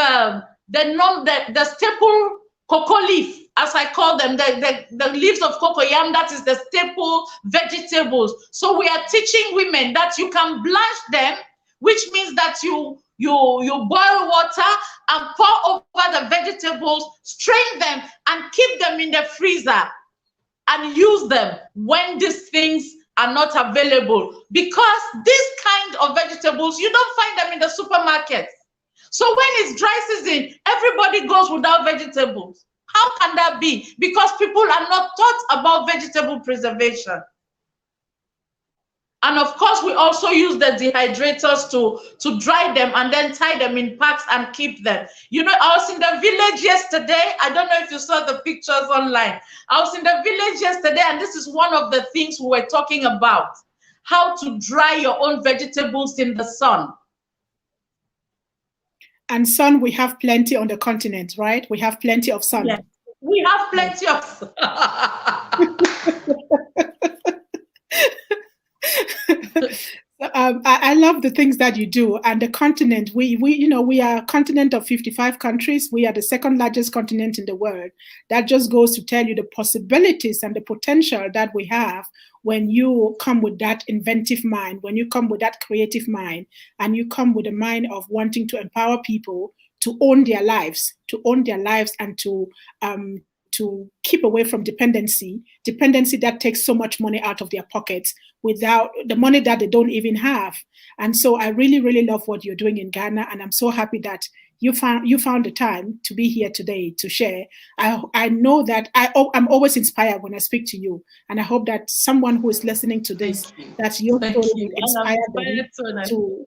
the staple cocoa leaf, as I call them, the leaves of cocoyam. That is the staple vegetables. So we are teaching women that you can blanch them, which means that you boil water and pour over the vegetables, strain them, and keep them in the freezer and use them when these things are not available. Because this kind of vegetables, you don't find them in the supermarket. So when it's dry season, everybody goes without vegetables. How can that be? Because people are not taught about vegetable preservation. And of course, we also use the dehydrators to dry them and then tie them in packs and keep them. You know, I was in the village yesterday. I don't know if you saw the pictures online. I was in the village yesterday, and this is one of the things we were talking about, how to dry your own vegetables in the sun. And sun, we have plenty on the continent, right? We have plenty of sun. Yes, we have plenty of sun. I love the things that you do, and the continent. We are a continent of 55 countries. We are the second largest continent in the world. That just goes to tell you the possibilities and the potential that we have when you come with that inventive mind, when you come with that creative mind, and you come with a mind of wanting to empower people to own their lives, and to keep away from dependency that takes so much money out of their pockets without the money that they don't even have. And so I really, really love what you're doing in Ghana. And I'm so happy that you found the time to be here today to share. I know that I'm always inspired when I speak to you. And I hope that someone who is listening to this, that your story will inspire them to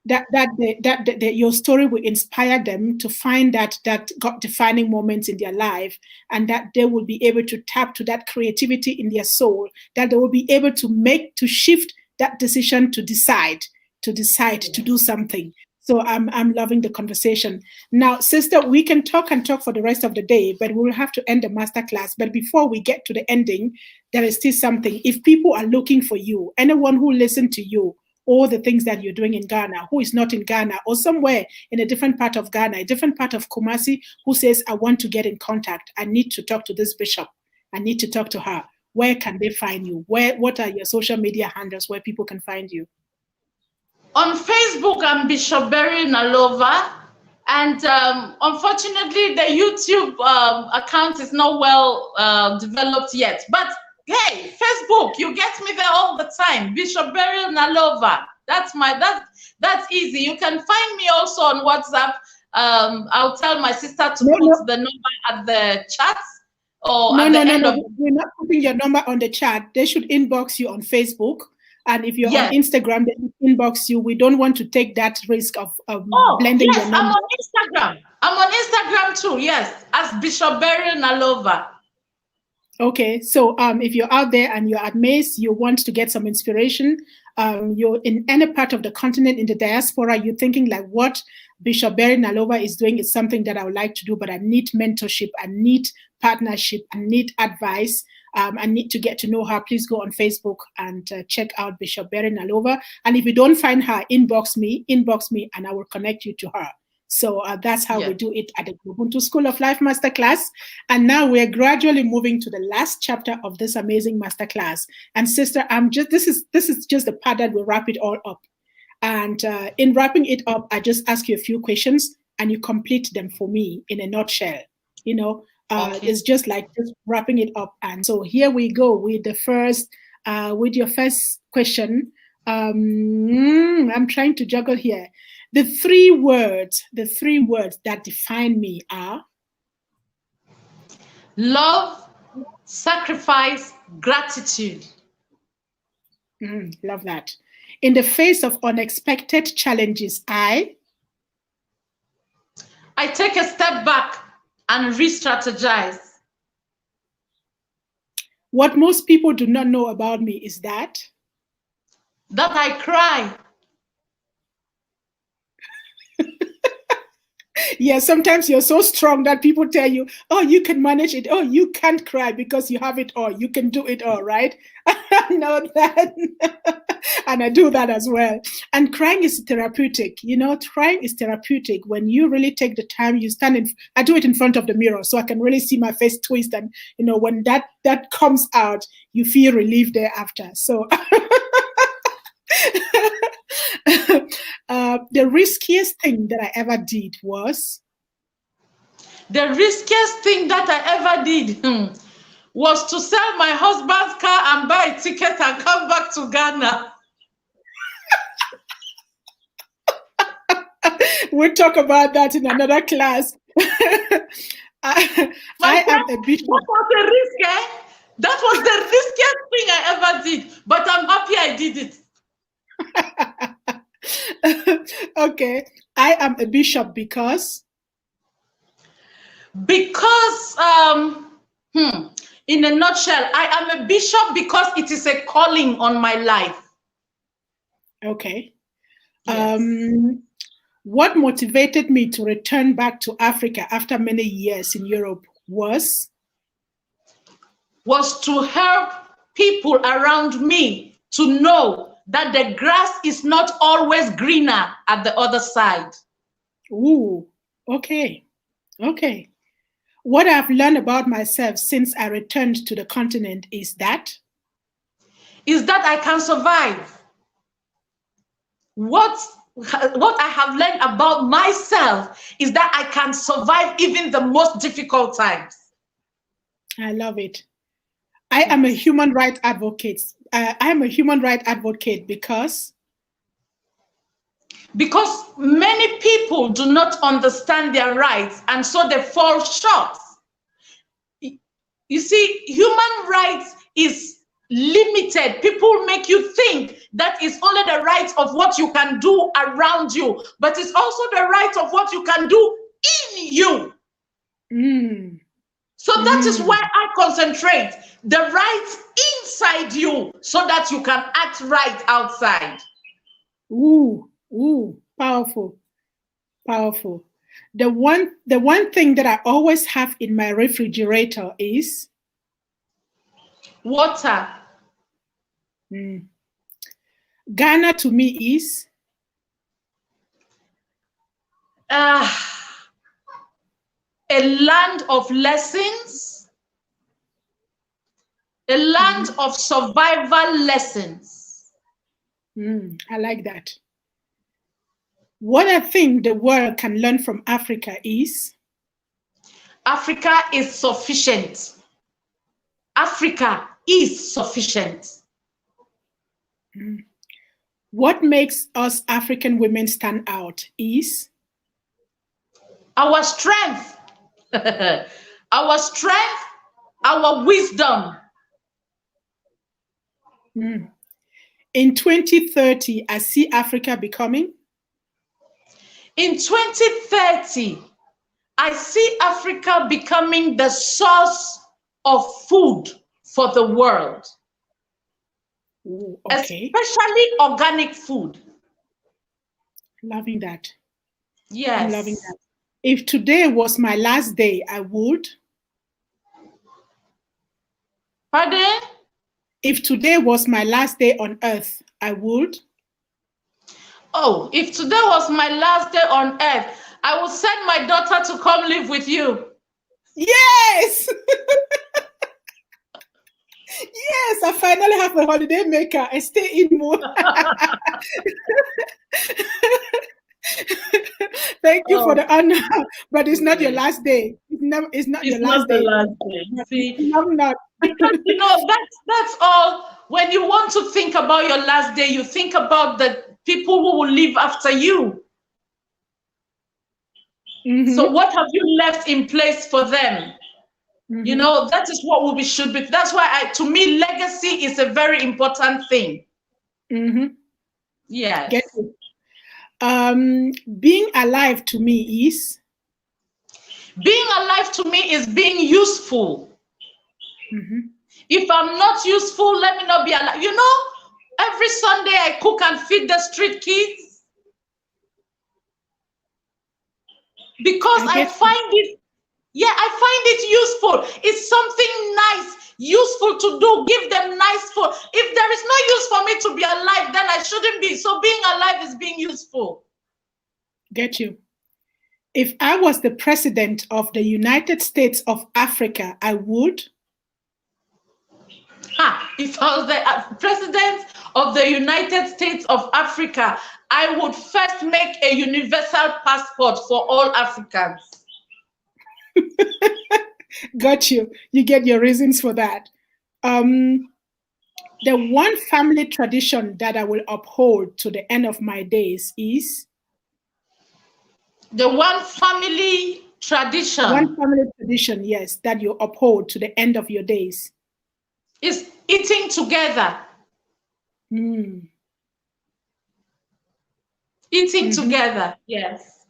that your story will inspire them to find that God-defining moments in their life, and that they will be able to tap to that creativity in their soul, that they will be able to shift that decision to decide to do something. So I'm loving the conversation. Now, sister, we can talk for the rest of the day, but we will have to end the masterclass. But before we get to the ending, there is still something. If people are looking for you, anyone who listened to you, all the things that you're doing in Ghana, who is not in Ghana, or somewhere in a different part of Ghana, a different part of Kumasi, who says, I want to get in contact, I need to talk to this bishop, I need to talk to her, where can they find you? What are your social media handles where people can find you? On Facebook, I'm Bishop Beryl Nalova. And unfortunately, the YouTube account is not well developed yet. But hey, Facebook, you get me there all the time. Bishop Beryl Nalova. That's easy. You can find me also on WhatsApp. I'll tell my sister to put the number at the chat. We're not putting your number on the chat. They should inbox you on Facebook. And if you're on Instagram, they should inbox you. We don't want to take that risk of blending your number. I'm on Instagram. I'm on Instagram too, yes, as Bishop Beryl Nalova. Okay, so if you're out there and you're at Mace, you want to get some inspiration, you're in any part of the continent, in the diaspora, you're thinking like, what Bishop Beryl Nalova is doing is something that I would like to do, but I need mentorship, I need partnership, I need advice, I need to get to know her. Please go on Facebook and check out Bishop Beryl Nalova. And if you don't find her, inbox me, and I will connect you to her. So that's how we do it at the GloBUNTU School of Life Masterclass. And now we're gradually moving to the last chapter of this amazing masterclass. And sister, this is just the part that will wrap it all up. And in wrapping it up, I just ask you a few questions and you complete them for me in a nutshell. You know, it's just like just wrapping it up. And so here we go with the first, with your first question. I'm trying to juggle here. The three words that define me are love, sacrifice, gratitude. Love that. In the face of unexpected challenges, I take a step back and re-strategize. What most people do not know about me is that I cry. Yeah, sometimes you're so strong that people tell you, oh, you can manage it. Oh, you can't cry because you have it all. You can do it all, right? I know that. And I do that as well. And crying is therapeutic. Crying is therapeutic when you really take the time, you stand in, I do it in front of the mirror so I can really see my face twist. And, when that comes out, you feel relief thereafter. So the riskiest thing that I ever did was? The riskiest thing that I ever did was to sell my husband's car and buy a ticket and come back to Ghana. We'll talk about that in another class. I am a bishop. That was a risk, eh? That was the riskiest thing I ever did, but I'm happy I did it. Okay, I am a bishop because? Because, in a nutshell, I am a bishop because it is a calling on my life. Okay. Yes. What motivated me to return back to Africa after many years in Europe was to help people around me to know that the grass is not always greener at the other side. Ooh, okay. Okay. What I've learned about myself since I returned to the continent is that I can survive. What I have learned about myself is that I can survive even the most difficult times. I love it. I am a human rights advocate. I am a human rights advocate because many people do not understand their rights, and so they fall short. You see, human rights is limited. People make you think that it's only the right of what you can do around you, but it's also the right of what you can do in you. So that is why I concentrate the right inside you so that you can act right outside. Ooh, powerful, powerful. The one thing that I always have in my refrigerator is water. Ghana to me is a land of lessons, a land of survival lessons. I like that. What I think the world can learn from Africa is Africa is sufficient. Africa is sufficient. What makes us African women stand out is our strength, our strength, our wisdom. In 2030, I see Africa becoming? In 2030, I see Africa becoming the source of food for the world. Ooh, okay. Especially organic food. Loving that. Yes. I'm loving that. If today was my last day, I would. Pardon? If today was my last day on earth, I would. Oh, if today was my last day on earth, I will send my daughter to come live with you. Yes! Yes, I finally have a holiday maker. I stay in more. Thank you for the honor, but it's not your last day. It's not your last day. Last day. See, not. Because that's all. When you want to think about your last day, you think about the people who will live after you. So what have you left in place for them? You know, that is what we should be. That's why to me, legacy is a very important thing. Yes. Get it. Being alive to me is? Being alive to me is being useful. If I'm not useful, let me not be alive. You know, every Sunday I cook and feed the street kids. because I find it, I find it useful. It's something nice, useful to do. Give them nice food. If there is no use for me to be alive, then I shouldn't be. So being alive is being useful. Get you. If I was the president of the United States of Africa, I would. If I was the president of the United States of Africa, I would first make a universal passport for all Africans. Got you. You get your reasons for that. The one family tradition that I will uphold to the end of my days is? The one family tradition. One family tradition, yes, that you uphold to the end of your days. Is eating together. Eating together, yes.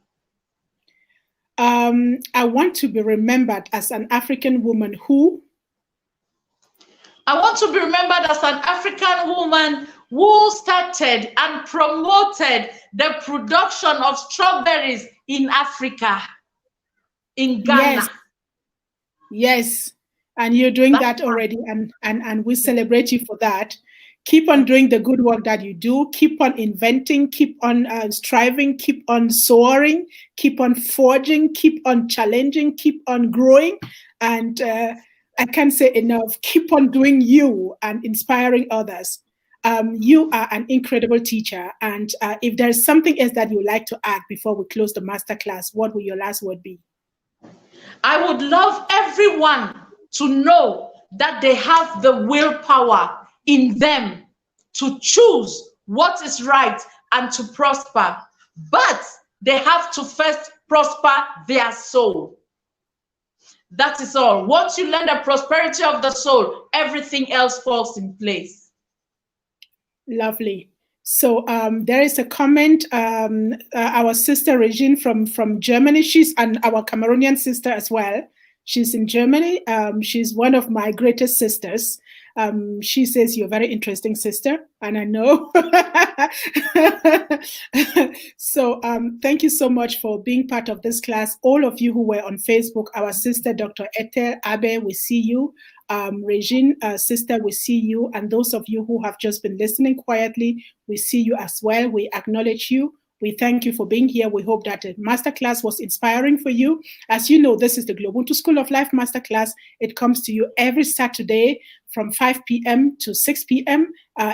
I want to be remembered as an African woman who? I want to be remembered as an African woman who started and promoted the production of strawberries in Africa, in Ghana. Yes. And you're doing that already, and we celebrate you for that. Keep on doing the good work that you do. Keep on inventing, keep on striving, keep on soaring, keep on forging, keep on challenging, keep on growing. And I can't say enough. Keep on doing you and inspiring others. You are an incredible teacher. And if there's something else that you'd like to add before we close the masterclass, what will your last word be? I would love everyone to know that they have the willpower in them to choose what is right and to prosper. But they have to first prosper their soul. That is all. Once you learn the prosperity of the soul, everything else falls in place. Lovely. So there is a comment. Our sister Regine from Germany, she's our Cameroonian sister as well. She's in Germany. She's one of my greatest sisters. She says, you're a very interesting sister, and I know. So thank you so much for being part of this class. All of you who were on Facebook, our sister, Dr. Ethel Abe, we see you. Regine, sister, we see you. And those of you who have just been listening quietly, we see you as well. We acknowledge you. We thank you for being here. We hope that the masterclass was inspiring for you. As you know, this is the GloBUNTU School of Life Masterclass. It comes to you every Saturday from 5 p.m. to 6 p.m.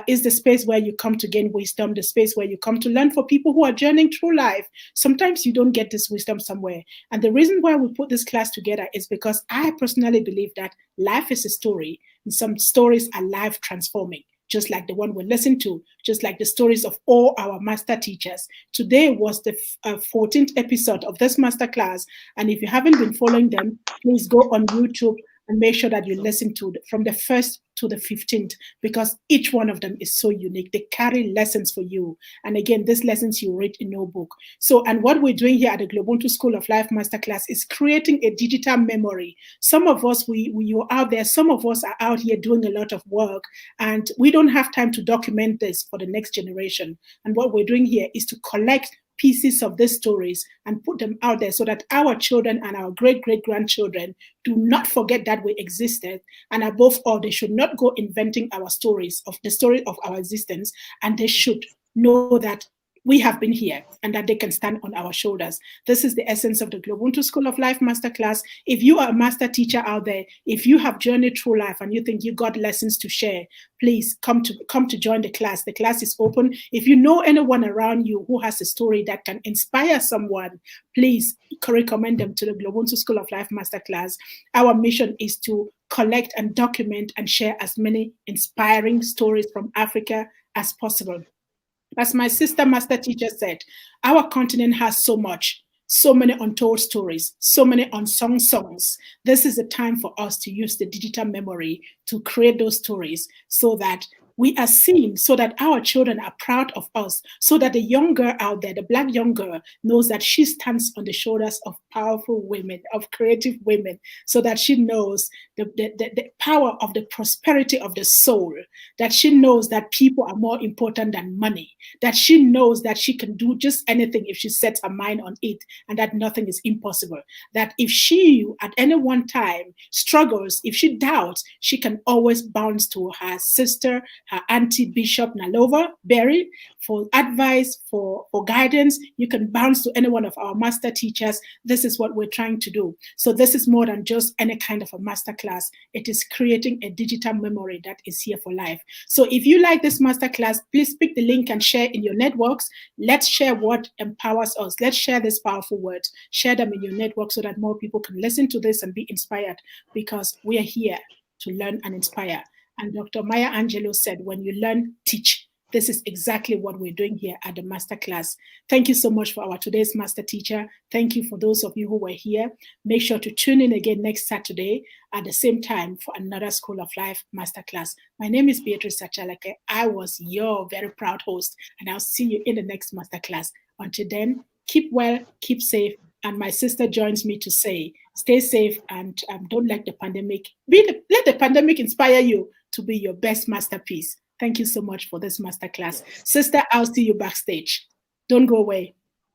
Is the space where you come to gain wisdom, the space where you come to learn for people who are journeying through life. Sometimes you don't get this wisdom somewhere. And the reason why we put this class together is because I personally believe that life is a story, and some stories are life transforming, just like the one we listened to, just like the stories of all our master teachers. Today was the 14th episode of this masterclass. And if you haven't been following them, please go on YouTube and make sure that you listen to from the 1st to the 15th, because each one of them is so unique. They carry lessons for you. And again, these lessons you read in no book. So, and what we're doing here at the GloBUNTU School of Life Masterclass is creating a digital memory. Some of us, you're out there, some of us are out here doing a lot of work, and we don't have time to document this for the next generation. And what we're doing here is to collect pieces of these stories and put them out there so that our children and our great-great-grandchildren do not forget that we existed. And above all, they should not go inventing our stories of the story of our existence, and they should know that we have been here and that they can stand on our shoulders. This is the essence of the GloBUNTU School of Life Masterclass. If you are a master teacher out there, if you have journeyed through life and you think you got lessons to share, please come to join the class. The class is open. If you know anyone around you who has a story that can inspire someone, please recommend them to the GloBUNTU School of Life Masterclass. Our mission is to collect and document and share as many inspiring stories from Africa as possible. As my sister master teacher said, our continent has so much, so many untold stories, so many unsung songs. This is a time for us to use the digital memory to create those stories so that We are seen so that our children are proud of us, so that the young girl out there, the Black young girl, knows that she stands on the shoulders of powerful women, of creative women, so that she knows the power of the prosperity of the soul, that she knows that people are more important than money, that she knows that she can do just anything if she sets her mind on it, and that nothing is impossible. That if she at any one time struggles, if she doubts, she can always bounce to her sister, her auntie Bishop Nalova, Berry, for advice, for guidance. You can bounce to any one of our master teachers. This is what we're trying to do. So this is more than just any kind of a masterclass. It is creating a digital memory that is here for life. So if you like this masterclass, please pick the link and share in your networks. Let's share what empowers us. Let's share these powerful words. Share them in your network so that more people can listen to this and be inspired, because we are here to learn and inspire. And Dr. Maya Angelou said, when you learn, teach. This is exactly what we're doing here at the masterclass. Thank you so much for our today's master teacher. Thank you for those of you who were here. Make sure to tune in again next Saturday at the same time for another School of Life masterclass. My name is Beatrice Sachalake. I was your very proud host, and I'll see you in the next masterclass. Until then, keep well, keep safe, and my sister joins me to say, stay safe and don't let the pandemic let the pandemic inspire you to be your best masterpiece. Thank you so much for this masterclass. Sister, I'll see you backstage. Don't go away.